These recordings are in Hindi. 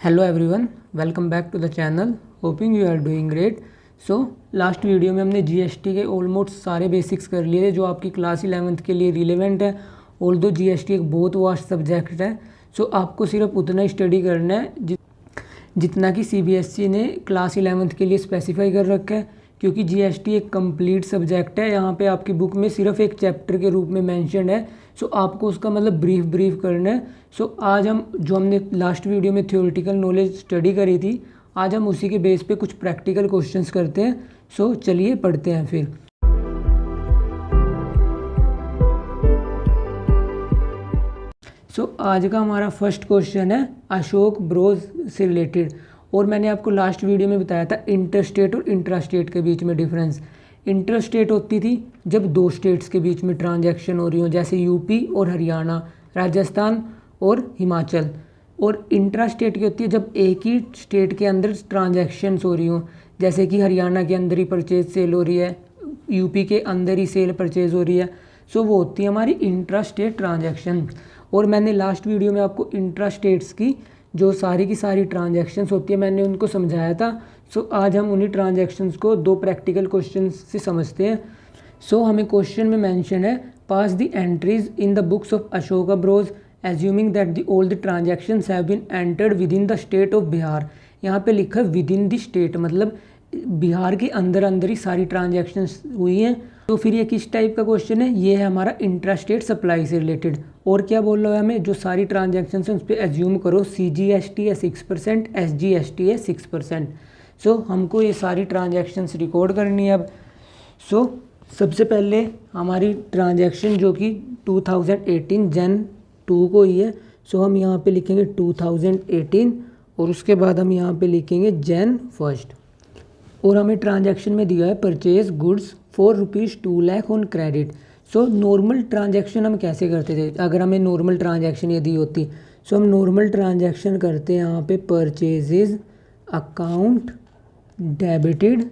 Hello everyone, welcome back to the channel. Hoping you are doing great. So last video में हमने जीएसटी के ऑलमोस्ट सारे बेसिक्स कर लिए थे जो आपकी क्लास 11th के लिए रिलेवेंट है। ऑल्दो जीएसटी एक बहुत वास्ट सब्जेक्ट है, सो आपको सिर्फ उतना ही स्टडी करना है जितना कि सीबीएसई ने क्लास 11th के लिए स्पेसिफाई कर रखा है, क्योंकि जीएसटी एक कंप्लीट सब्जेक्ट है। यहाँ पे आपकी बुक में सिर्फ एक चैप्टर के रूप में मेंशन है, सो आपको उसका मतलब ब्रीफ करना है। सो आज हम जो हमने लास्ट वीडियो में थ्योरेटिकल नॉलेज स्टडी करी थी, आज हम उसी के बेस पे कुछ प्रैक्टिकल क्वेश्चंस करते हैं। सो चलिए पढ़ते हैं फिर। आज का हमारा फर्स्ट क्वेश्चन है अशोक ब्रोज से रिलेटेड, और मैंने आपको लास्ट वीडियो में बताया था इंटरस्टेट और इंट्रास्टेट के बीच में डिफरेंस। इंटरस्टेट होती थी जब दो स्टेट्स के बीच में ट्रांजैक्शन हो रही हो, जैसे यूपी और हरियाणा, राजस्थान और हिमाचल। और इंट्रास्टेट की होती है जब एक ही स्टेट के अंदर ट्रांजैक्शंस हो रही हो, जैसे कि हरियाणा के अंदर ही परचेज सेल हो रही है, यूपी के अंदर ही सेल परचेज हो रही है। सो वो होती है हमारी इंट्रास्टेट ट्रांजैक्शन। और मैंने लास्ट वीडियो में आपको इंट्रास्टेट्स की जो सारी की सारी ट्रांजैक्शंस होती है मैंने उनको समझाया था। सो आज हम उन्हीं ट्रांजैक्शंस को दो प्रैक्टिकल क्वेश्चन से समझते हैं। सो हमें क्वेश्चन में मेंशन है pass the entries in the books of Ashoka bros assuming that the all the transactions have been entered within the state of Bihar. यहाँ पे लिखा है विद इन द स्टेट, मतलब बिहार के अंदर अंदर ही सारी ट्रांजैक्शंस हुई हैं। तो फिर ये किस टाइप का क्वेश्चन है? ये है हमारा इंट्रास्टेट सप्लाई से रिलेटेड। और क्या बोल रहा है हमें, जो सारी ट्रांजैक्शंस हैं उस पर एज्यूम करो CGST है 6%, SGST है 6%। सो हमको ये सारी ट्रांजैक्शंस रिकॉर्ड करनी है अब। सो सबसे पहले हमारी ट्रांजैक्शन जो कि 2018 Jan 2 को ही है, सो हम यहाँ पे लिखेंगे 2018 और उसके बाद हम यहाँ पे लिखेंगे Jan 1। और हमें ट्रांजैक्शन में दिया है purchase goods for ₹2 lakh on credit. So normal transaction हम कैसे करते थे? अगर हमें नॉर्मल ट्रांजैक्शन ये दी होती, सो हम नॉर्मल ट्रांजैक्शन करते हैं यहाँ पे परचेजेज अकाउंट डेबिटेड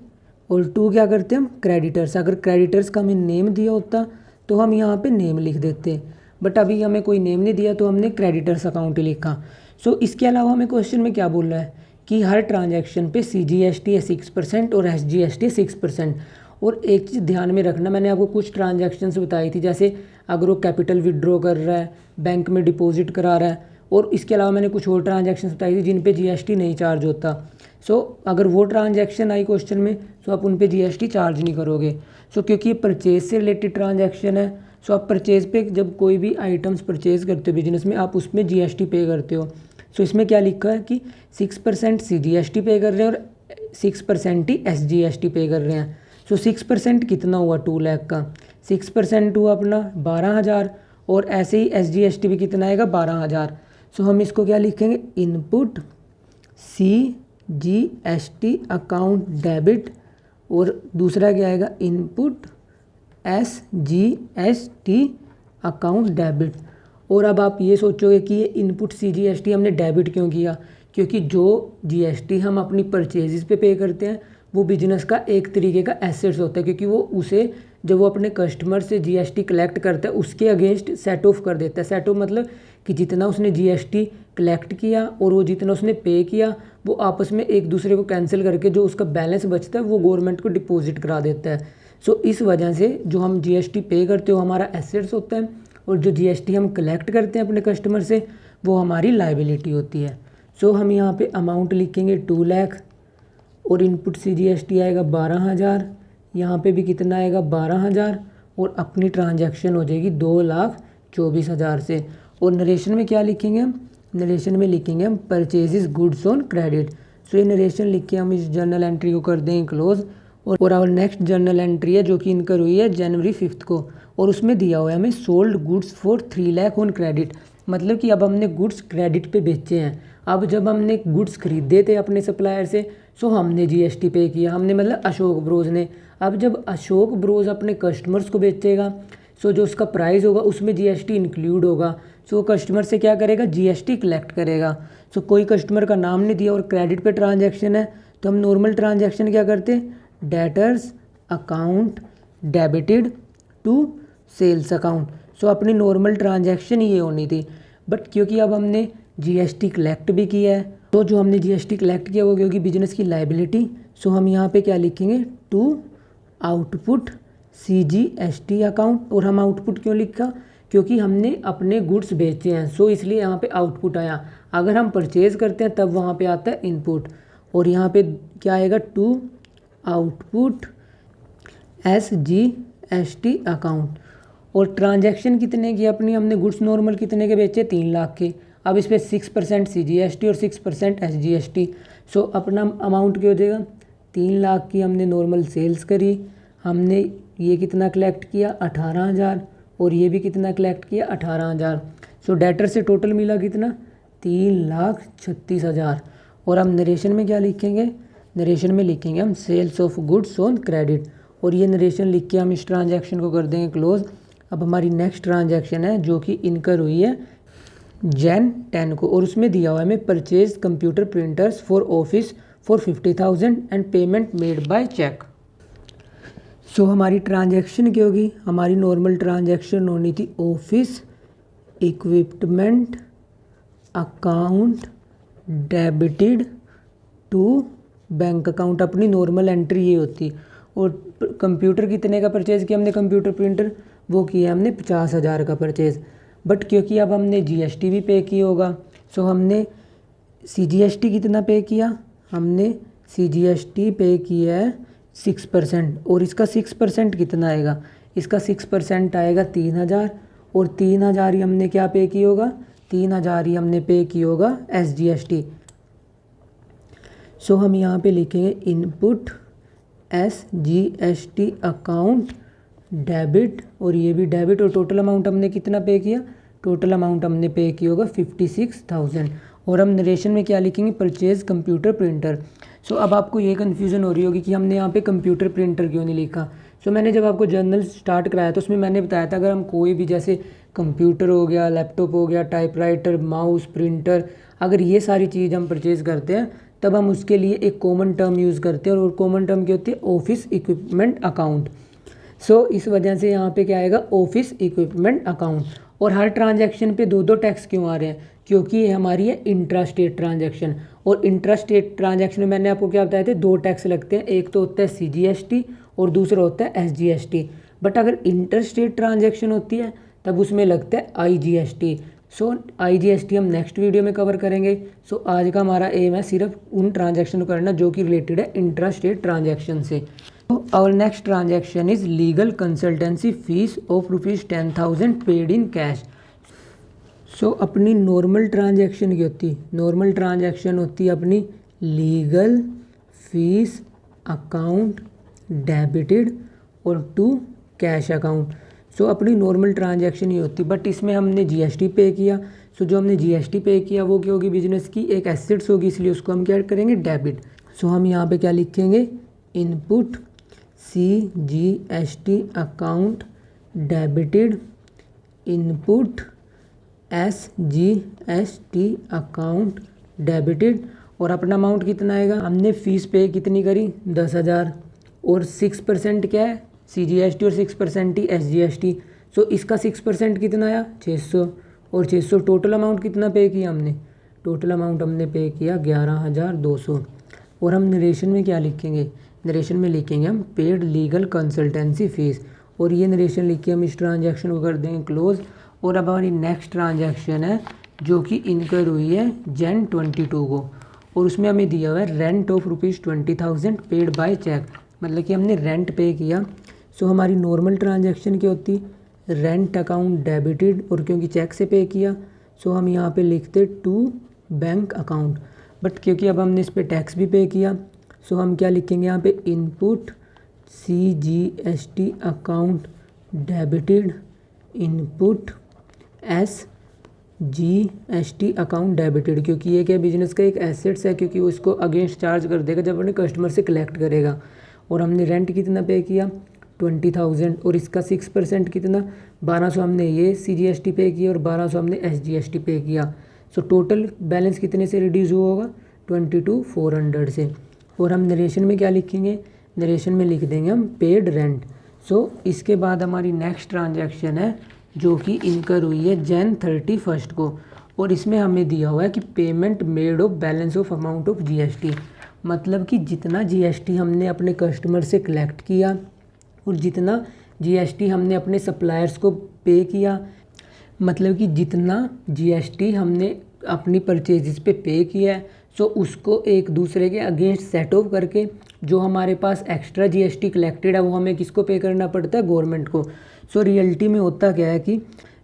और टू क्या करते हैं हम क्रेडिटर्स। अगर क्रेडिटर्स का हमें नेम दिया होता तो हम यहाँ पे नेम लिख देते, बट अभी हमें कोई नेम नहीं दिया तो हमने क्रेडिटर्स अकाउंट ही लिखा। सो इसके अलावा हमें क्वेश्चन में क्या बोल रहा है कि हर ट्रांजैक्शन पे CGST है 6% और SGST है 6%। और एक चीज़ ध्यान में रखना, मैंने आपको कुछ ट्रांजैक्शंस बताई थी, जैसे अगर वो कैपिटल विड्रॉ कर रहा है, बैंक में डिपॉजिट करा रहा है, और इसके अलावा मैंने कुछ और ट्रांजैक्शंस बताई थी जिन पे GST नहीं चार्ज होता। सो अगर वो ट्रांजैक्शन आई क्वेश्चन में तो आप उन पे GST चार्ज नहीं करोगे। सो क्योंकि ये परचेज से रिलेटेड ट्रांजैक्शन है, सो आप परचेज पे जब कोई भी आइटम्स परचेज करते हो बिजनेस में, आप उसमें GST पे करते हो। सो इसमें क्या लिखा है कि 6% CGST पे कर रहे हैं और 6% ही SGST पे कर रहे हैं। सो 6% कितना हुआ 2 लाख का? 6% हुआ अपना 12,000, और ऐसे ही SGST भी कितना आएगा 12,000। सो हम इसको क्या लिखेंगे, इनपुट CGST अकाउंट डेबिट, और दूसरा क्या आएगा इनपुट SGST अकाउंट डेबिट। और अब आप ये सोचोगे कि ये इनपुट CGST हमने डेबिट क्यों किया? क्योंकि जो GST हम अपनी परचेजेस पे करते हैं वो बिजनेस का एक तरीके का एसेट्स होता है, क्योंकि वो उसे जब वो अपने कस्टमर से GST कलेक्ट करता है उसके अगेंस्ट सेट ऑफ कर देता है। सेट ऑफ मतलब कि जितना उसने GST कलेक्ट किया और वो जितना उसने पे किया वो आपस में एक दूसरे को कैंसिल करके जो उसका बैलेंस बचता है वो गवर्नमेंट को डिपॉजिट करा देता है। सो इस वजह से जो हम GST पे करते हो हमारा एसेट्स होता है, और जो GST हम कलेक्ट करते हैं अपने कस्टमर से वो हमारी लाइबिलिटी होती है। सो हम यहाँ पे अमाउंट लिखेंगे 2 लाख और इनपुट CGST आएगा 12,000, यहाँ पे भी कितना आएगा 12,000, और अपनी ट्रांजैक्शन हो जाएगी 2,24,000 से। और नरेशन में क्या लिखेंगे हम? नरेशन में लिखेंगे हम परचेजेस गुड्स ऑन क्रेडिट। सो ये नरेशन लिख के हम इस जर्नल एंट्री को कर देंगे क्लोज। और आवर नेक्स्ट जर्नल एंट्री है जो कि इनकर हुई है January 5 को, और उसमें दिया हुआ है हमें sold goods for 3 lakh on credit. मतलब कि अब हमने गुड्स क्रेडिट पे बेचे हैं। अब जब हमने गुड्स खरीदे थे अपने सप्लायर से, सो हमने GST पे किया, हमने मतलब अशोक ब्रोज ने। अब जब अशोक ब्रोज अपने कस्टमर्स को बेचेगा, सो जो उसका प्राइस होगा उसमें GST इंक्लूड होगा। सो कस्टमर से क्या करेगा, GST कलेक्ट करेगा। सो कोई कस्टमर का नाम नहीं दिया और क्रेडिट पे ट्रांजैक्शन है, तो हम नॉर्मल ट्रांजैक्शन क्या करते हैं, debtors account debited to sales account. So अपनी नॉर्मल ट्रांजैक्शन ये होनी थी, बट क्योंकि अब हमने GST कलेक्ट भी किया है तो जो हमने जीएसटी कलेक्ट किया वो होगी बिजनेस की लाइबिलिटी। सो हम यहाँ पे क्या लिखेंगे, टू आउटपुट CGST अकाउंट। और हम आउटपुट क्यों लिखा, क्योंकि हमने अपने गुड्स बेचे हैं, सो इसलिए यहाँ पे आउटपुट आया। अगर हम परचेज़ करते हैं तब वहाँ पे आता है इनपुट। और यहाँ पे क्या आएगा, टू आउटपुट SGST अकाउंट। और ट्रांजैक्शन कितने की अपनी, हमने गुड्स नॉर्मल कितने के बेचे, 3 लाख के। अब इस पर 6% CGST और 6% SGST। सो अपना अमाउंट क्या हो जाएगा, 3 लाख की हमने नॉर्मल सेल्स करी, हमने ये कितना कलेक्ट किया, 18,000, और ये भी कितना कलेक्ट किया, 18,000। सो डेटर से टोटल मिला कितना, 3,36,000। और हम नरेशन में क्या लिखेंगे, नरेशन में लिखेंगे हम sales of goods on credit. और ये नरेशन लिख के हम इस ट्रांजैक्शन को कर देंगे क्लोज। अब हमारी नेक्स्ट ट्रांजैक्शन है जो कि इनकर हुई है Jan 10 को, और उसमें दिया हुआ है हमें purchase computer printers for office for 50,000 and payment made by cheque. So हमारी ट्रांजैक्शन क्या होगी, हमारी नॉर्मल ट्रांजैक्शन होनी थी office equipment account debited to bank account. अपनी नॉर्मल एंट्री ये होती। और कंप्यूटर कितने का परचेज़ किया हमने, कंप्यूटर प्रिंटर वो किया हमने 50,000 का परचेज़। बट क्योंकि अब हमने GST भी पे किया होगा, सो हमने CGST कितना पे किया, हमने CGST पे किया है 6%। और इसका 6% कितना आएगा, इसका 6% आएगा 3,000। और 3,000 ही हमने क्या पे किया होगा, 3,000 ही हमने पे किया होगा SGST। सो हम यहाँ पे लिखेंगे इनपुट SGST अकाउंट डेबिट, और ये भी डेबिट। और टोटल अमाउंट हमने कितना पे किया, टोटल अमाउंट हमने पे किया होगा 56,000। और हम नरेशन में क्या लिखेंगे, परचेज कंप्यूटर प्रिंटर। सो अब आपको ये कन्फ्यूज़न हो रही होगी कि हमने यहाँ पे कंप्यूटर प्रिंटर क्यों नहीं लिखा। सो मैंने जब आपको जर्नल स्टार्ट कराया तो उसमें मैंने बताया था अगर हम कोई भी जैसे कंप्यूटर हो गया, लैपटॉप हो गया, टाइपराइटर, माउस, प्रिंटर, अगर ये सारी चीज़ हम परचेज़ करते हैं तब हम उसके लिए एक कॉमन टर्म यूज़ करते हैं। और कॉमन टर्म क्या होती है, ऑफिस इक्विपमेंट अकाउंट। सो इस वजह से यहाँ पे क्या आएगा, ऑफिस इक्विपमेंट अकाउंट। और हर ट्रांजैक्शन पे 2-2 टैक्स क्यों आ रहे हैं, क्योंकि ये हमारी है इंट्रा स्टेट ट्रांजैक्शन। और इंट्रा स्टेट ट्रांजैक्शन में मैंने आपको क्या बताया था, 2 टैक्स लगते हैं, एक तो होता है CGST और दूसरा होता है SGST। बट अगर इंटर स्टेट ट्रांजैक्शन होती है तब उसमें लगता है IGST। सो IGST हम नेक्स्ट वीडियो में कवर करेंगे। सो आज का हमारा एम है सिर्फ उन ट्रांजैक्शन को करना जो कि रिलेटेड है इंट्रा स्टेट ट्रांजैक्शन से। Our next transaction is legal consultancy fees of ₹10,000 paid in cash। सो अपनी नॉर्मल ट्रांजैक्शन की होती, नॉर्मल ट्रांजैक्शन होती है अपनी लीगल फीस अकाउंट डेबिटेड और टू कैश अकाउंट। सो अपनी नॉर्मल ट्रांजैक्शन ही होती, बट इसमें हमने GST पे किया। सो जो हमने GST पे किया वो क्या होगी, बिजनेस की एक एसेट्स होगी, इसलिए उसको हम क्या करेंगे, डेबिट। सो हम यहाँ पे क्या लिखेंगे, input CGST account debited input SGST account debited. और अपना अमाउंट कितना आएगा, हमने फ़ीस पे कितनी करी, 10,000। और 6% क्या है, CGST, और 6% ही SGST। सो इसका 6% कितना आया, 600। और 600 टोटल अमाउंट कितना पे किया हमने, टोटल अमाउंट हमने पे किया 11,200। और हम नरेशन में क्या लिखेंगे, नरेशन में लिखेंगे हम पेड लीगल कंसल्टेंसी फ़ीस। और ये नरेशन लिख के हम इस ट्रांजैक्शन को कर देंगे क्लोज। और अब हमारी नेक्स्ट ट्रांजैक्शन है जो कि इनकर हुई है Jan 22 को, और उसमें हमें दिया हुआ है rent of ₹20,000 paid by cheque, मतलब कि हमने रेंट पे किया। सो हमारी नॉर्मल ट्रांजैक्शन क्या होती, रेंट अकाउंट डेबिटेड, और क्योंकि चेक से पे किया सो हम यहाँ पे लिखते टू बैंक अकाउंट। बट क्योंकि अब हमने इस पर टैक्स भी पे किया सो हम क्या लिखेंगे यहाँ पे, input CGST account debited input SGST account debited. क्योंकि ये क्या बिजनेस का एक एसेट्स है, क्योंकि वो इसको अगेंस्ट चार्ज कर देगा जब अपने कस्टमर से कलेक्ट करेगा। और हमने रेंट कितना पे किया, 20,000, और इसका 6% कितना, 1,200 हमने ये CGST पे किया और 1,200 हमने SGST पे किया। सो टोटल बैलेंस कितने से रिड्यूस हुआ होगा, 22,400 से। और हम नरेशन में क्या लिखेंगे, नरेशन में लिख देंगे हम पेड रेंट। सो इसके बाद हमारी नेक्स्ट ट्रांजैक्शन है जो कि इनकर हुई है Jan 31 को, और इसमें हमें दिया हुआ है कि payment made of balance of amount of GST, मतलब कि जितना जीएसटी हमने अपने कस्टमर से कलेक्ट किया और जितना जीएसटी हमने अपने सप्लायर्स को पे किया, मतलब कि जितना जीएसटी हमने अपनी परचेजेस पे पे किया है, सो उसको एक दूसरे के अगेंस्ट सेट ऑफ करके जो हमारे पास एक्स्ट्रा जीएसटी कलेक्टेड है वो हमें किसको पे करना पड़ता है, गवर्नमेंट को। सो रियलिटी में होता क्या है कि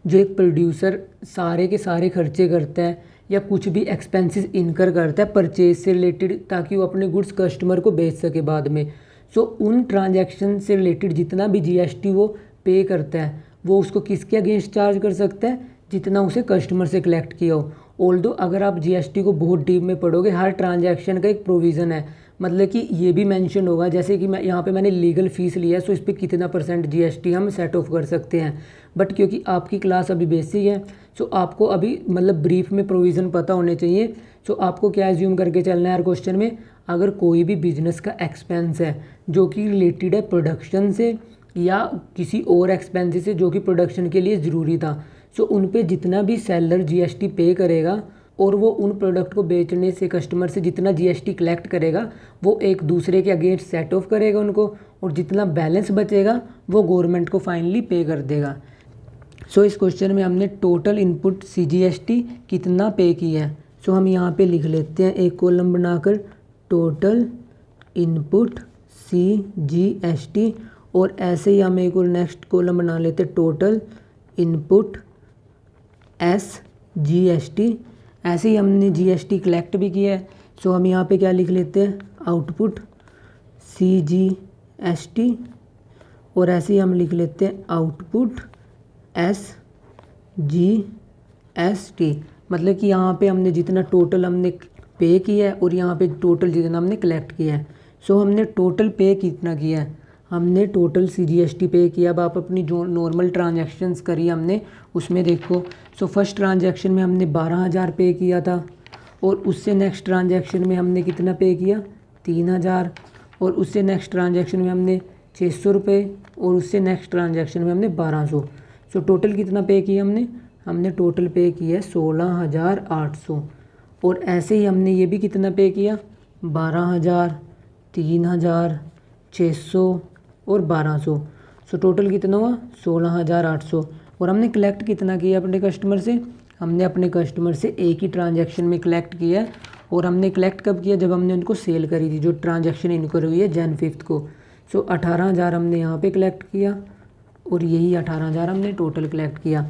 जो एक प्रोड्यूसर सारे के सारे खर्चे करता है या कुछ भी एक्सपेंसेस इनकर करता है परचेज से रिलेटेड, ताकि वो अपने गुड्स कस्टमर को बेच सके बाद में, सो उन ट्रांजैक्शन से रिलेटेड जितना भी जीएसटी वो पे करता है वो उसको किसके अगेंस्ट चार्ज कर सकता है, जितना उसे कस्टमर से कलेक्ट किया हो। ऑल्दो अगर आप जीएसटी को बहुत डीप में पढ़ोगे, हर ट्रांजैक्शन का एक प्रोविज़न है, मतलब कि ये भी मेंशन होगा, जैसे कि मैं यहाँ पे मैंने लीगल फ़ीस लिया है, सो इस पर कितना % जीएसटी हम सेट ऑफ कर सकते हैं। बट क्योंकि आपकी क्लास अभी बेसिक है, सो आपको अभी मतलब ब्रीफ में प्रोविज़न पता होने चाहिए। सो आपको क्या एज्यूम करके चलना है हर क्वेश्चन में, अगर कोई भी बिजनेस का एक्सपेंस है जो कि रिलेटेड है प्रोडक्शन से या किसी और एक्सपेंसेस से जो कि प्रोडक्शन के लिए ज़रूरी था, सो उन पे जितना भी सेलर जीएसटी पे करेगा और वो उन प्रोडक्ट को बेचने से कस्टमर से जितना जीएसटी कलेक्ट करेगा वो एक दूसरे के अगेंस्ट सेट ऑफ करेगा उनको, और जितना बैलेंस बचेगा वो गवर्नमेंट को फाइनली पे कर देगा। सो इस क्वेश्चन में हमने टोटल इनपुट सीजीएसटी कितना पे किया है, सो हम यहाँ पे लिख लेते हैं एक कॉलम बनाकर टोटल इनपुट सीजीएसटी, और ऐसे ही हम एक और नेक्स्ट कॉलम बना लेते हैं टोटल इनपुट एसजीएसटी। ऐसे ही हमने जीएसटी कलेक्ट भी किया है, सो हम यहाँ पे क्या लिख लेते हैं आउटपुट सीजीएसटी, और ऐसे ही हम लिख लेते हैं आउटपुट एसजीएसटी, मतलब कि यहाँ पे हमने जितना टोटल हमने पे किया है और यहाँ पे टोटल जितना हमने कलेक्ट किया है। सो हमने टोटल पे कितना किया है, हमने टोटल सीजीएसटी पे किया। अब आप अपनी जो नॉर्मल ट्रांजैक्शंस करी हमने उसमें देखो, सो फर्स्ट ट्रांजैक्शन में हमने 12,000 पे किया था, और उससे नेक्स्ट ट्रांजैक्शन में हमने कितना पे किया 3,000, और उससे नेक्स्ट ट्रांजैक्शन में हमने 600 रुपये, और उससे नेक्स्ट ट्रांजैक्शन में हमने 1200। सो टोटल कितना पे किया हमने टोटल पे किया 16,800, और ऐसे ही हमने ये भी कितना पे किया 12,000, 3,000, 600 और 1200। सो टोटल कितना हुआ 16,800। और हमने कलेक्ट कितना किया अपने कस्टमर से, हमने अपने कस्टमर से एक ही ट्रांजैक्शन में कलेक्ट किया, और हमने कलेक्ट कब किया, जब हमने उनको सेल करी थी, जो ट्रांजैक्शन इनकर हुई है Jan 5 को। सो 18,000 हमने यहाँ पे कलेक्ट किया, और यही 18,000 हमने टोटल कलेक्ट किया।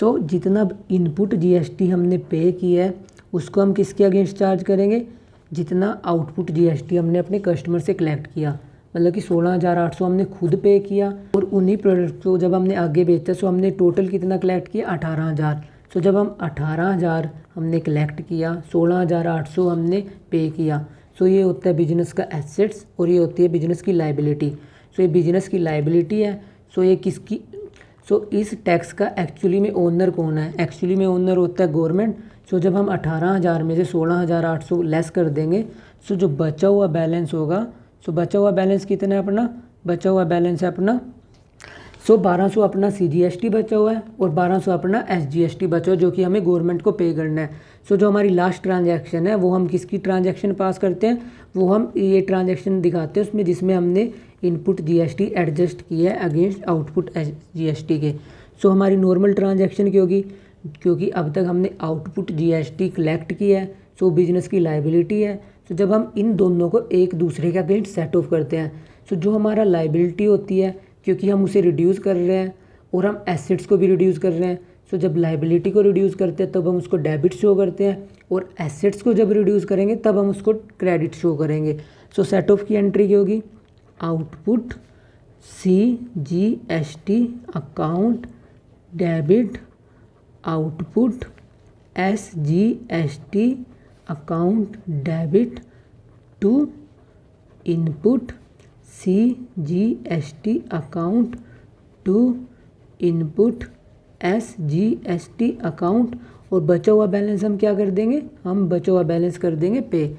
सो जितना इनपुट जीएसटी हमने पे किया है उसको हम किसके अगेंस्ट चार्ज करेंगे, जितना आउटपुट जीएसटी हमने अपने कस्टमर से कलेक्ट किया, मतलब कि 16,800 हमने खुद पे किया, और उन्हीं प्रोडक्ट को जब हमने आगे बेचा, सो हमने टोटल कितना कलेक्ट किया 18,000। सो जब हम 18,000 हमने कलेक्ट किया, 16,800 हमने पे किया, सो ये होता है बिजनेस का एसेट्स, और ये होती है बिजनेस की लाइबिलिटी। सो ये बिजनेस की लाइबिलिटी है। सो ये किसकी, सो इस टैक्स का एक्चुअली में ओनर कौन है, एक्चुअली में ओनर होता है गवर्नमेंट। सो जब हम 18,000 में से 16,800 लेस कर देंगे, सो जो बचा हुआ बैलेंस होगा, सो बचा हुआ बैलेंस कितना है अपना, बचा हुआ बैलेंस है अपना 1200 अपना सीजीएसटी बचा हुआ है, और 1200 अपना एसजीएसटी बचा हुआ है, जो कि हमें गवर्नमेंट को पे करना है। सो जो हमारी लास्ट ट्रांजैक्शन है वो हम किसकी ट्रांजैक्शन पास करते हैं, वो हम ये ट्रांजैक्शन दिखाते हैं उसमें जिसमें हमने इनपुट जीएसटी एडजस्ट किया है अगेंस्ट आउटपुट जीएसटी के। सो हमारी नॉर्मल ट्रांजैक्शन की होगी, क्योंकि अब तक हमने आउटपुट जीएसटी कलेक्ट किया है, सो बिजनेस की लाइबिलिटी है। सो जब हम इन दोनों को एक दूसरे के अगेंस्ट सेट ऑफ करते हैं, सो जो हमारा लाइबिलिटी होती है, क्योंकि हम उसे रिड्यूस कर रहे हैं और हम एसेट्स को भी रिड्यूस कर रहे हैं, सो जब लाइबिलिटी को रिड्यूस करते हैं तब हम उसको डेबिट शो करते हैं, और एसेट्स को जब रिड्यूस करेंगे तब हम उसको क्रेडिट शो करेंगे। सो सेट ऑफ की एंट्री क्या होगी, output CGST account debit output SGST account debit to input CGST account to input SGST account, और बचा हुआ बैलेंस हम क्या कर देंगे, हम बचा हुआ बैलेंस कर देंगे पे,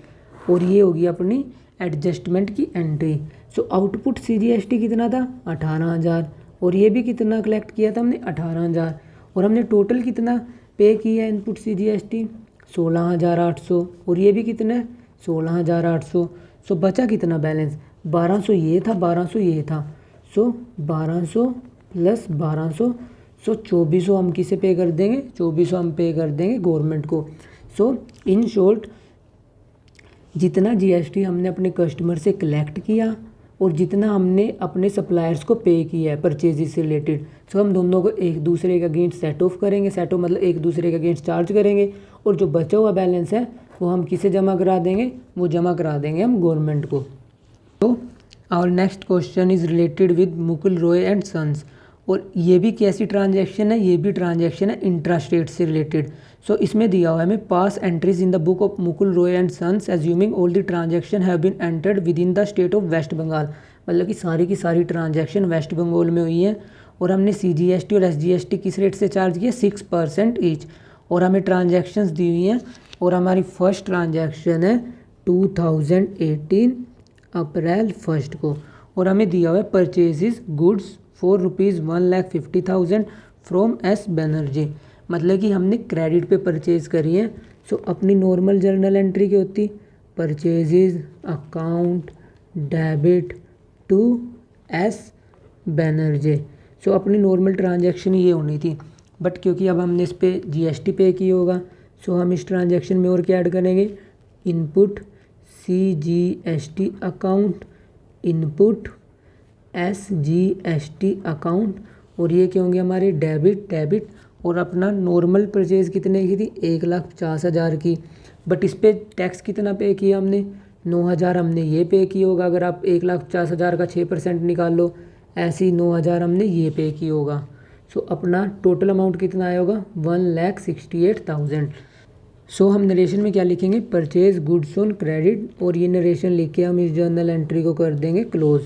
और ये होगी अपनी एडजस्टमेंट की एंट्री। सो आउटपुट सीजीएसटी कितना था 18,000, और ये भी कितना कलेक्ट किया था हमने 18,000, और हमने टोटल कितना पे किया इनपुट CGST 16,800 और ये भी कितना है 16,800। सो बचा कितना बैलेंस 1200 ये था 1200 ये था। सो 1200 प्लस 1200 सो 2400 हम किसे पे कर देंगे 2400 हम पे कर देंगे गवर्नमेंट को। सो इन शॉर्ट जितना GST हमने अपने कस्टमर से कलेक्ट किया और जितना हमने अपने सप्लायर्स को पे किया है परचेजेस से रिलेटेड, सो हम दोनों को एक दूसरे के अगेंस्ट सेट ऑफ करेंगे। सेट ऑफ मतलब एक दूसरे के अगेंस्ट चार्ज करेंगे और जो बचा हुआ बैलेंस है वो हम किसे जमा करा देंगे, वो जमा करा देंगे हम गवर्नमेंट को। तो our next question is related with Mukul Roy and sons, और ये भी कैसी ट्रांजैक्शन है, ये भी ट्रांजैक्शन है इंट्रा स्टेट से रिलेटेड। सो इसमें दिया हुआ है हमें pass entries in the book of Mukul Roy and sons assuming all the transaction have been entered within the state of West Bengal. मतलब कि सारी की सारी ट्रांजैक्शन वेस्ट बंगाल में हुई है और हमने CGST और SGST किस रेट से चार्ज किया 6% ईच, और हमें ट्रांजैक्शंस दी हुई हैं और हमारी फर्स्ट ट्रांजैक्शन है 2018 अप्रैल 1 को, और हमें दिया हुआ है purchases goods for ₹1,50,000 from S Banerjee. मतलब कि हमने क्रेडिट पे परचेज करी है। सो अपनी नॉर्मल जर्नल एंट्री की होती purchases account debit to S Banerjee. So अपनी नॉर्मल ट्रांजैक्शन ये होनी थी, बट क्योंकि अब हमने इस पे GST पे किया होगा, सो हम इस ट्रांजैक्शन में और क्या ऐड करेंगे input CGST account input SGST account, और ये क्या होंगे हमारे डेबिट और अपना नॉर्मल परचेज कितने की थी 1,50,000 की, बट इस पे टैक्स कितना पे किया हमने 9,000 हमने ये पे किया होगा। अगर आप 1,50,000 का 6% निकाल लो, ऐसे ही 9,000 हमने ये पे किया होगा। सो अपना टोटल अमाउंट कितना आया होगा 1,68,000। सो हम नरेशन में क्या लिखेंगे परचेज गुड्स ऑन क्रेडिट, और ये नरेशन लिख के हम इस जर्नल एंट्री को कर देंगे क्लोज।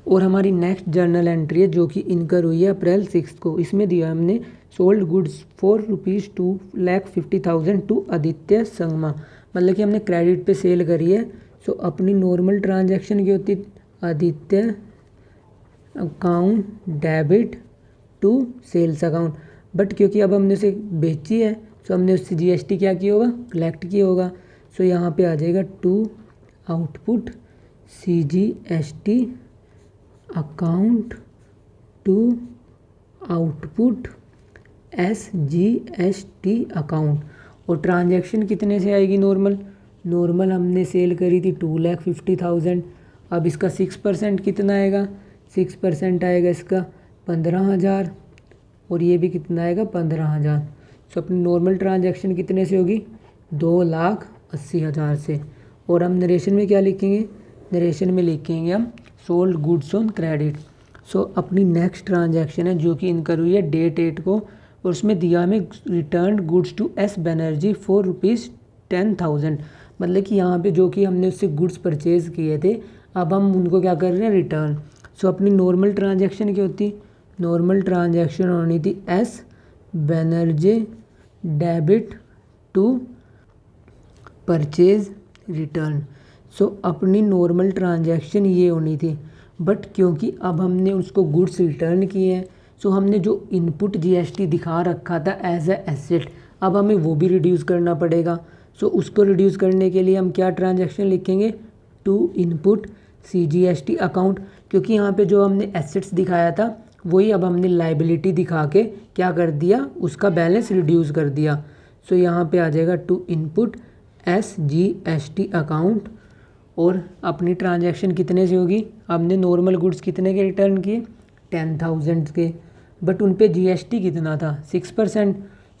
और हमारी नेक्स्ट जर्नल एंट्री है जो कि इनकर हुई है अप्रैल 6 को। इसमें दिया हमने sold goods for ₹2,50,000 to Aditya Sangma. मतलब कि हमने क्रेडिट पे सेल करी है। सो अपनी नॉर्मल ट्रांजैक्शन की होती Aditya account debit to sales account, but क्योंकि अब हमने उसे बेची है सो हमने उससे GST क्या किया होगा कलेक्ट किया होगा। सो यहाँ पे आ जाएगा to output CGST account to output SGST account, और ट्रांजैक्शन कितने से आएगी नॉर्मल हमने सेल करी थी 2,50,000। अब इसका 6% कितना आएगा 6% आएगा इसका 15,000, और ये भी कितना आएगा 15,000। सो अपनी नॉर्मल ट्रांजैक्शन कितने से होगी 2,80,000 से। और हम नरेशन में क्या लिखेंगे नरेशन में लिखेंगे हम सोल्ड गुड्स ऑन क्रेडिट। सो अपनी नेक्स्ट ट्रांजैक्शन है जो कि इनकर हुई है डेट 8 को, और उसमें दिया हमें return goods to S Banerjee for ₹10,000। मतलब कि यहाँ पे जो कि हमने उससे गुड्स परचेज़ किए थे अब हम उनको क्या कर रहे हैं रिटर्न। सो अपनी नॉर्मल ट्रांजैक्शन क्या होती नॉर्मल ट्रांजैक्शन होनी थी S Banerjee debit to purchase return. So अपनी नॉर्मल ट्रांजैक्शन ये होनी थी, बट क्योंकि अब हमने उसको गुड्स रिटर्न किए हैं सो हमने जो इनपुट GST दिखा रखा था एज ए एसेट अब हमें वो भी रिड्यूस करना पड़ेगा। सो उसको रिड्यूस करने के लिए हम क्या ट्रांजैक्शन लिखेंगे टू इनपुट CGST अकाउंट, क्योंकि यहाँ पे जो हमने एसेट्स दिखाया था वही अब हमने लाइबिलिटी दिखा के क्या कर दिया उसका बैलेंस रिड्यूस कर दिया। सो यहाँ पे आ जाएगा टू इनपुट SGST अकाउंट, और अपनी ट्रांजैक्शन कितने से होगी हमने नॉर्मल गुड्स कितने के रिटर्न किए 10,000 के, बट उन पे GST कितना था 6%।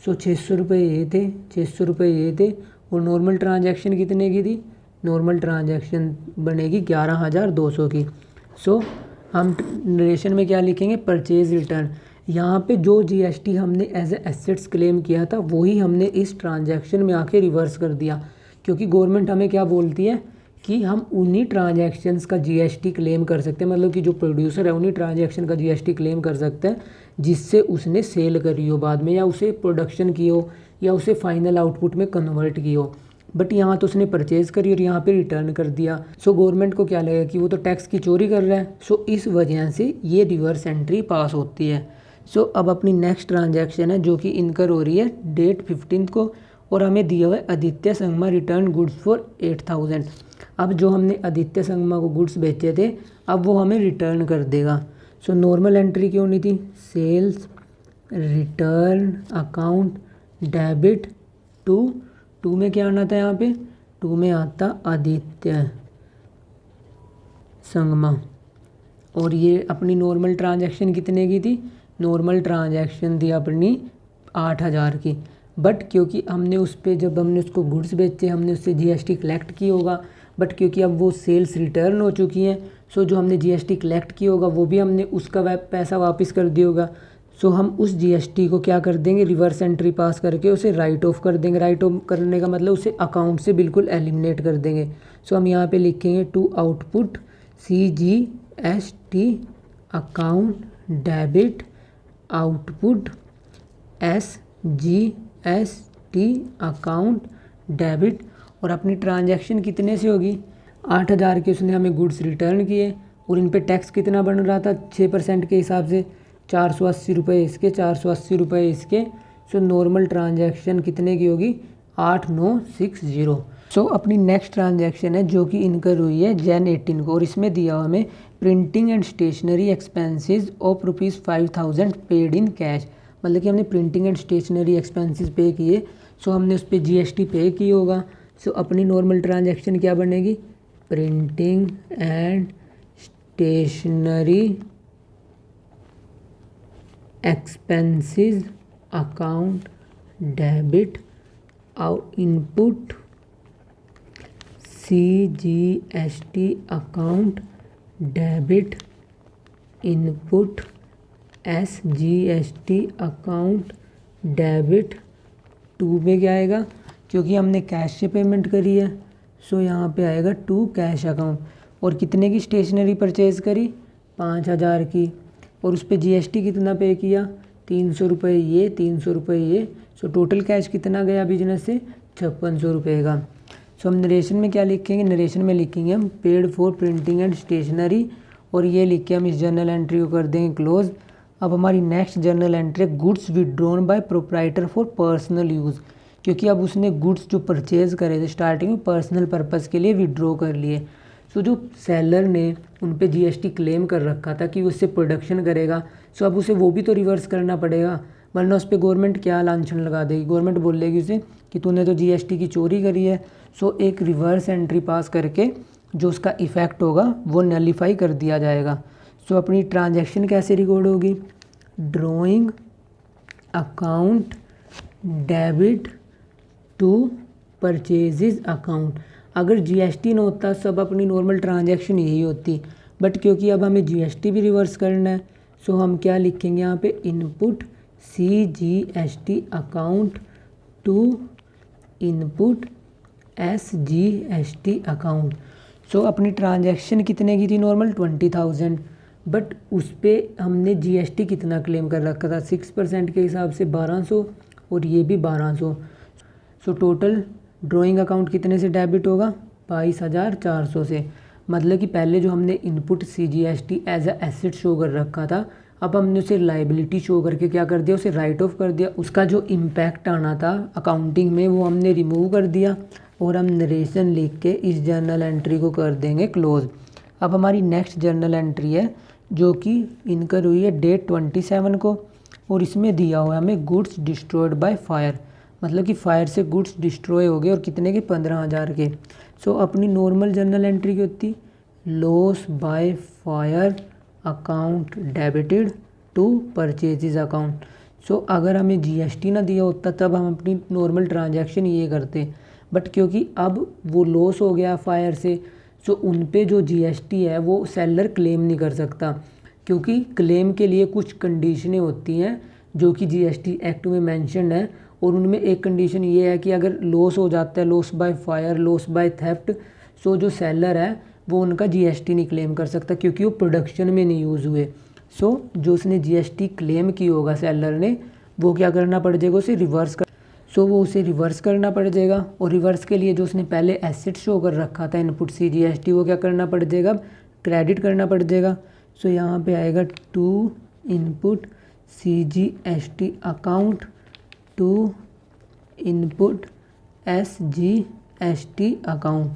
सो 600 रुपये ये थे 600 रुपये ये थे, और नॉर्मल ट्रांजैक्शन कितने की थी नॉर्मल ट्रांजैक्शन बनेगी 11,200 की। सो हम नरेशन में क्या लिखेंगे परचेज रिटर्न। यहाँ पे जो GST हमने एज ए एसेट्स क्लेम किया था वही हमने इस ट्रांजैक्शन में आके रिवर्स कर दिया, क्योंकि गवर्नमेंट हमें क्या बोलती है कि हम उन्हीं ट्रांजैक्शंस का GST क्लेम कर सकते हैं। मतलब कि जो प्रोड्यूसर है उन्हीं ट्रांजैक्शन का GST क्लेम कर सकते हैं जिससे उसने सेल करी हो बाद में, या उसे प्रोडक्शन की हो, या उसे फाइनल आउटपुट में कन्वर्ट की हो। बट यहाँ तो उसने परचेज़ करी और यहाँ पे रिटर्न कर दिया। सो गवर्नमेंट को क्या लगेगा कि वो तो टैक्स की चोरी कर रहा है। सो इस वजह से ये रिवर्स एंट्री पास होती है। सो अब अपनी नेक्स्ट ट्रांजैक्शन है जो कि इनकर हो रही है डेट 15 को, और हमें दिया हुआ है Aditya Sangma return goods for 8000। अब जो हमने आदित्य संगमा को गुड्स बेचे थे अब वो हमें रिटर्न कर देगा। सो नॉर्मल एंट्री क्यों नहीं थी, sales return account debit to में क्या आना था, यहाँ पे टू में आता आदित्य संगमा। और ये अपनी नॉर्मल ट्रांजैक्शन कितने की थी, नॉर्मल ट्रांजैक्शन थी अपनी 8000 की। बट क्योंकि हमने उस पर जब हमने उसको गुड्स बेचे हमने उससे जीएसटी कलेक्ट की होगा, बट क्योंकि अब वो सेल्स रिटर्न हो चुकी हैं, सो जो हमने जीएसटी कलेक्ट की होगा वो भी हमने उसका पैसा वापस कर दिया होगा। सो हम उस जीएसटी को क्या कर देंगे, रिवर्स एंट्री पास करके उसे राइट ऑफ कर देंगे। राइट ऑफ करने का मतलब उसे अकाउंट से बिल्कुल एलिमिनेट कर देंगे। सो हम यहाँ पे लिखेंगे to output CGST account debit output SGST account debit. और अपनी ट्रांजैक्शन कितने से होगी, 8000 के उसने हमें गुड्स रिटर्न किए, और इन पे टैक्स कितना बन रहा था 6% के हिसाब से, 480 रुपये इसके 480 रुपये इसके। सो नॉर्मल ट्रांजैक्शन कितने की होगी, 8960। सो अपनी नेक्स्ट ट्रांजैक्शन है जो कि इनकर हुई है Jan 18 को, और इसमें दिया हुआ हमें printing and stationery expenses of ₹5000 paid in cash. मतलब कि हमने प्रिंटिंग एंड स्टेशनरी एक्सपेंसेस पे किए, सो हमने उस पर जीएसटी पे की होगा। सो अपनी नॉर्मल ट्रांजैक्शन क्या बनेगी, printing and stationery expenses account debit input CGST account debit input SGST account debit. To में क्या आएगा, क्योंकि हमने कैश से पेमेंट करी है, सो यहाँ पे आएगा टू कैश अकाउंट। और कितने की स्टेशनरी परचेज़ करी, 5000 की, और उस पर जीएसटी कितना पे किया, 300 रुपये ये 300 रुपये ये। सो टोटल कैश कितना गया बिजनेस से, 5600 रुपये का। सो हम नरेशन में क्या लिखेंगे, नरेशन में लिखेंगे हम paid for printing and stationery, और ये लिख के हम इस जर्नल एंट्री को कर देंगे क्लोज। अब हमारी नेक्स्ट जर्नल एंट्री है goods withdrawn bye proprietor for personal use, क्योंकि अब उसने गुड्स जो परचेज़ करे थे स्टार्टिंग में पर्सनल पर्पज़ के लिए विड्रॉ कर लिए। सो जो सेलर ने उन पे जीएसटी क्लेम कर रखा था कि उससे प्रोडक्शन करेगा, सो अब उसे वो भी तो रिवर्स करना पड़ेगा, वरना उस पर गवर्नमेंट क्या लांछन लगा देगी, गवर्नमेंट बोलेगी उसे कि तूने तो जीएसटी की चोरी करी है। सो एक रिवर्स एंट्री पास करके जो उसका इफ़ेक्ट होगा वो नलीफाई कर दिया जाएगा। सो अपनी ट्रांजैक्शन कैसे रिकॉर्ड होगी, drawing account debit to purchases account. अगर जीएसटी न होता सब अपनी नॉर्मल ट्रांजैक्शन यही होती, बट क्योंकि अब हमें जीएसटी भी रिवर्स करना है, सो हम क्या लिखेंगे यहाँ पे, input CGST account to input SGST account. So अपनी ट्रांजैक्शन कितने की थी नॉर्मल, 20000, बट उस पर हमने जीएसटी कितना क्लेम कर रखा था, 6% के हिसाब से 1200, और ये भी 1200। सो टोटल ड्राइंग अकाउंट कितने से डेबिट होगा, 22400 से। मतलब कि पहले जो हमने input CGST as a asset show कर रखा था, अब हमने उसे लाइबिलिटी शो करके क्या कर दिया, उसे राइट ऑफ कर दिया। उसका जो इम्पैक्ट आना था अकाउंटिंग में वो हमने रिमूव कर दिया, और हम नरेशन लिख के इस जर्नल एंट्री को कर देंगे क्लोज। अब हमारी नेक्स्ट जर्नल एंट्री है जो कि इनकर हुई है डेट 27 को, और इसमें दिया हुआ है हमें गुड्स डिस्ट्रॉयड बाय फायर। मतलब कि फायर से गुड्स डिस्ट्रॉय हो गए, और कितने के, 15000 के। सो अपनी नॉर्मल जर्नल एंट्री की होती, loss by fire account debited to purchases account. So अगर हमें जीएसटी ना दिया होता तब हम अपनी नॉर्मल ट्रांजैक्शन ये करते, बट क्योंकि अब वो लॉस हो गया फायर से, सो उन पे जो जीएसटी है वो सेलर क्लेम नहीं कर सकता, क्योंकि क्लेम के लिए कुछ कंडीशनें होती हैं जो कि जीएसटी एक्ट में मेंशन है। और उनमें एक कंडीशन ये है कि अगर लॉस हो जाता है, loss by fire, loss by theft, so जो सेलर है वो उनका जीएसटी नहीं क्लेम कर सकता, क्योंकि वो प्रोडक्शन में नहीं यूज़ हुए। सो जो उसने जीएसटी क्लेम की होगा सेलर ने, वो क्या करना पड़ जाएगा, उसे रिवर्स कर, सो वो उसे रिवर्स करना पड़ जाएगा। और रिवर्स के लिए जो उसने पहले एसेट शो कर रखा था इनपुट CGST, वो क्या करना पड़ जाएगा, क्रेडिट करना पड़ जाएगा। सो यहाँ पे आएगा to input CGST account to input SGST account,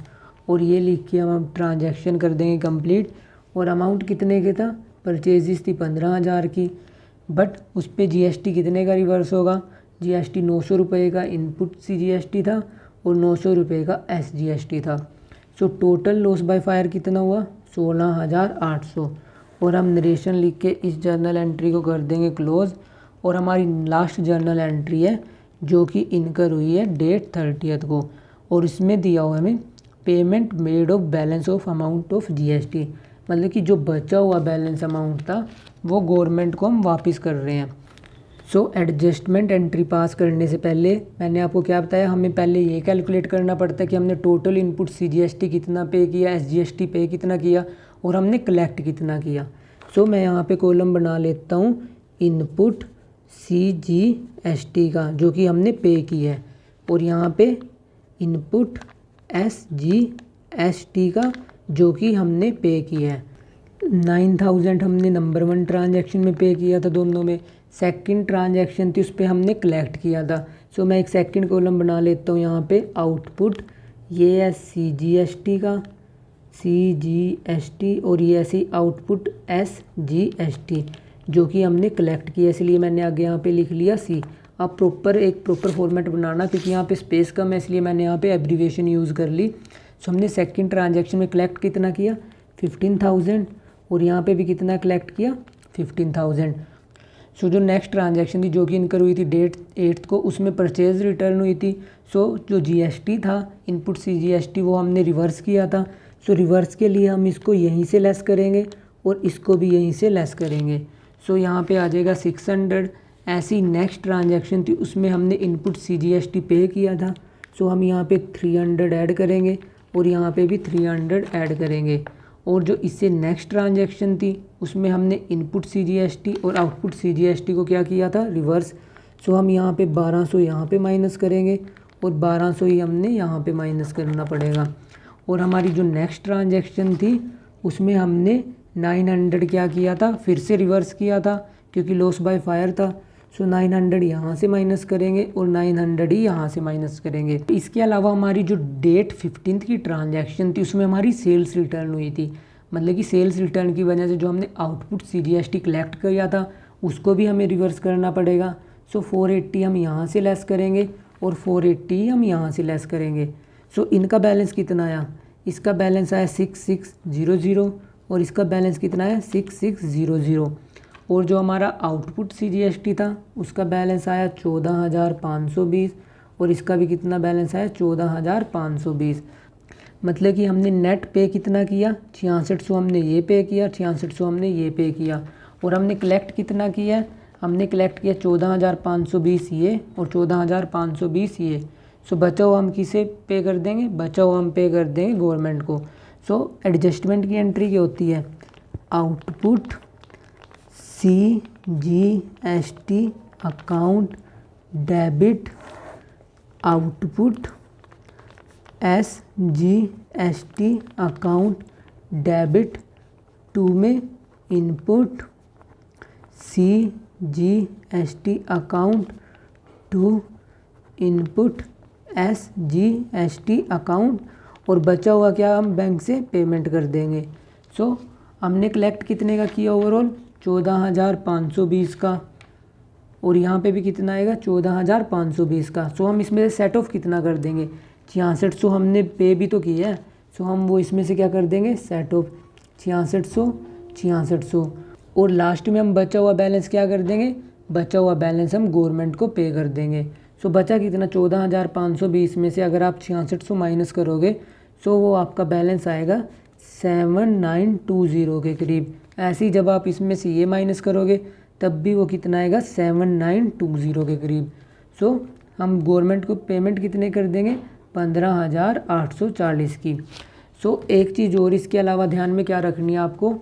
और ये लिख के हम ट्रांजैक्शन कर देंगे कंप्लीट। और अमाउंट कितने के था, परचेजिस थी 15,000 की, बट उस पर GST कितने का रिवर्स होगा, GST 900 रुपये का इनपुट CGST था और 900 रुपये का SGST था। So total loss by fire कितना हुआ, 16,800। और हम नरेशन लिख के इस जर्नल एंट्री को कर देंगे क्लोज। और हमारी लास्ट जर्नल एंट्री है जो कि इनकर हुई है डेट 30 को, और इसमें दिया हुआ हमें payment made of balance of amount of GST, मतलब कि जो बचा हुआ बैलेंस अमाउंट था वो गवर्नमेंट को हम वापस कर रहे हैं। सो एडजस्टमेंट एंट्री पास करने से पहले मैंने आपको क्या बताया, हमें पहले ये कैलकुलेट करना पड़ता है कि हमने टोटल इनपुट CGST कितना पे किया, SGST पे कितना किया, और हमने कलेक्ट कितना किया। सो मैं यहाँ पे कॉलम बना लेता हूँ इनपुट CGST का जो कि हमने पे किया है, और यहाँ पे इनपुट SGST का जो कि हमने पे किया है। 9,000 हमने नंबर 1 ट्रांजैक्शन में पे किया था दोनों में, सेकंड ट्रांजैक्शन थी उस पर हमने कलेक्ट किया था। सो मैं एक सेकंड कॉलम बना लेता हूँ यहाँ पे आउटपुट, ये है CGST का CGST, और ये ऐसी आउटपुट SGST जो कि हमने कलेक्ट किया, इसलिए मैंने आगे यहाँ पे लिख लिया C। आप एक प्रॉपर फॉर्मेट बनाना, क्योंकि यहाँ पे स्पेस कम है इसलिए मैंने यहाँ पे एब्रीविएशन यूज़ कर ली। सो हमने सेकंड ट्रांजैक्शन में कलेक्ट कितना किया, 15,000, और यहाँ पे भी कितना कलेक्ट किया, 15,000। सो जो नेक्स्ट ट्रांजैक्शन थी जो कि इनकर हुई थी डेट 8 को, उसमें परचेज रिटर्न हुई थी। सो जो GST था इनपुट CGST वो हमने रिवर्स किया था। सो रिवर्स के लिए हम इसको यहीं से लेस करेंगे और इसको भी यहीं से लेस करेंगे। सो यहाँ पे आ जाएगा 600। ऐसी नेक्स्ट ट्रांजैक्शन थी उसमें हमने इनपुट CGST पे किया था। सो हम यहाँ पे 300 ऐड करेंगे और यहाँ पे भी 300 ऐड करेंगे। और जो इससे नेक्स्ट ट्रांजैक्शन थी उसमें हमने इनपुट CGST और आउटपुट CGST को क्या किया था, रिवर्स। सो हम यहाँ पे 1200 यहाँ पे माइनस करेंगे और 1200 ही हमने यहाँ पे माइनस करना पड़ेगा। और हमारी जो नेक्स्ट ट्रांजैक्शन थी उसमें हमने 900 क्या किया था, फिर से रिवर्स किया था क्योंकि लॉस बाय फायर था। सो 900 यहाँ से माइनस करेंगे और 900 ही यहाँ से माइनस करेंगे। इसके अलावा हमारी जो डेट 15 की ट्रांजैक्शन थी उसमें हमारी सेल्स रिटर्न हुई थी, मतलब कि सेल्स रिटर्न की वजह से जो हमने आउटपुट CGST कलेक्ट किया था उसको भी हमें रिवर्स करना पड़ेगा। सो 480 हम यहाँ से लेस करेंगे और 480 हम यहाँ से लेस करेंगे। सो इनका बैलेंस कितना आया, इसका बैलेंस आया 6600 और इसका बैलेंस कितना है 6600। और जो हमारा आउटपुट CGST था उसका बैलेंस आया 14,520 और इसका भी कितना बैलेंस आया 14,520। मतलब कि हमने नेट पे कितना किया, 6600 हमने ये पे किया, 6600 हमने ये पे किया। और हमने कलेक्ट कितना किया है, हमने कलेक्ट किया 14,520 ये और 14,520 ये। सो बचा हुआ हम किसे पे कर देंगे, बचा हुआ हम पे कर देंगे गवर्नमेंट को। सो एडजस्टमेंट की एंट्री क्या होती है, output CGST account debit output SGST account debit to में input CGST account to input SGST account, और बचा हुआ क्या हम बैंक से पेमेंट कर देंगे। सो हमने कलेक्ट कितने का किया ओवरऑल, 14,520 का, और यहाँ पे भी कितना आएगा 14,520 का। सो हम इसमें से सेट ऑफ कितना कर देंगे, 6600 हमने पे भी तो किया है। सो हम वो इसमें से क्या कर देंगे, सेट ऑफ 6600। और लास्ट में हम बचा हुआ बैलेंस क्या कर देंगे, बचा हुआ बैलेंस हम गवर्नमेंट को पे कर देंगे। सो बचा कितना 14,520 में से अगर आप 6600 माइनस करोगे सो वो आपका बैलेंस आएगा 7920 के करीब। ऐसे ही जब आप इसमें से ये माइनस करोगे तब भी वो कितना आएगा 7920 के करीब। सो हम गवर्नमेंट को पेमेंट कितने कर देंगे, 15,840 की। सो एक चीज़ और इसके अलावा ध्यान में क्या रखनी है आपको,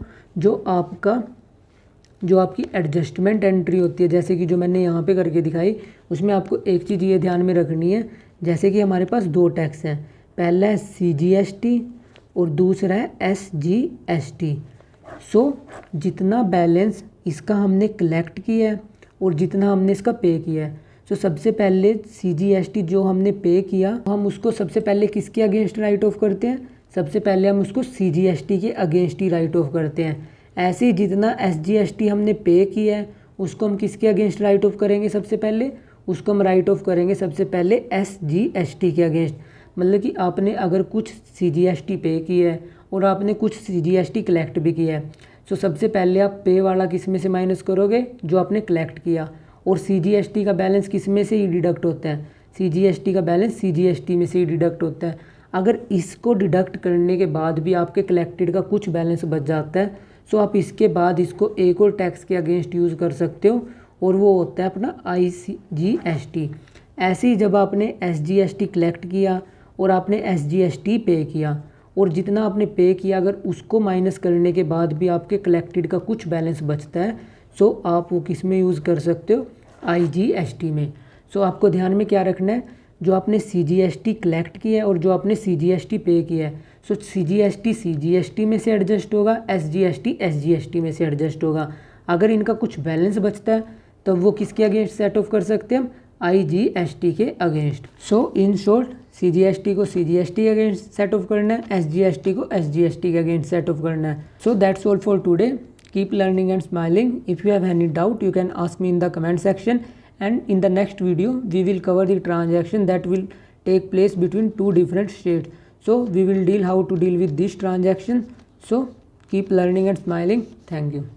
जो आपकी एडजस्टमेंट एंट्री होती है, जैसे कि जो मैंने यहाँ पे करके दिखाई, उसमें आपको एक चीज़ ये ध्यान में रखनी है, जैसे कि हमारे पास 2 टैक्स हैं, पहला है CGST और दूसरा है SGST। सो जितना बैलेंस इसका हमने कलेक्ट किया है और जितना हमने इसका पे किया है। सो सबसे पहले CGST जो हमने पे किया हम उसको सबसे पहले किसके अगेंस्ट राइट ऑफ करते हैं, सबसे पहले हम उसको CGST के अगेंस्ट ही राइट ऑफ करते हैं। ऐसे ही जितना SGST हमने पे किया है उसको हम किसके अगेंस्ट राइट ऑफ करेंगे, सबसे पहले उसको हम राइट ऑफ करेंगे सबसे पहले SGST के अगेंस्ट। मतलब कि आपने अगर कुछ CGST पे किया है और आपने कुछ CGST कलेक्ट भी किया है, सो सबसे पहले आप पे वाला किस में से माइनस करोगे, जो आपने कलेक्ट किया। और CGST का बैलेंस किस में से ही डिडक्ट होता है, CGST का बैलेंस CGST में से ही डिडक्ट होता है। अगर इसको डिडक्ट करने के बाद भी आपके कलेक्टेड का कुछ बैलेंस बच जाता है, सो आप इसके बाद इसको एक और टैक्स के अगेंस्ट यूज़ कर सकते हो, और वो होता है अपना IGST। ऐसे ही जब आपने SGST कलेक्ट किया और आपने SGST पे किया, और जितना आपने पे किया अगर उसको माइनस करने के बाद भी आपके कलेक्टेड का कुछ बैलेंस बचता है, सो आप वो किस में यूज़ कर सकते हो, IGST में। सो आपको ध्यान में क्या रखना है, जो आपने CGST कलेक्ट किया है और जो आपने CGST पे किया है, सो CGST CGST में से एडजस्ट होगा, SGST SGST में से एडजस्ट होगा। अगर इनका कुछ बैलेंस बचता है तब वो किसके अगेंस्ट सेट ऑफ कर सकते हैं हम, IGST के against. So in short CGST को CGST के अगेंस्ट सेट ऑफ करना है, SGST को SGST के अगेंस्ट सेट ऑफ करना है। So that's all for today. Keep learning and smiling. If you have any doubt you can ask me in the comment section, and in the next video we will cover the transaction that will take place between two different states. So we will deal how to deal with this transaction. So keep learning and smiling. Thank you.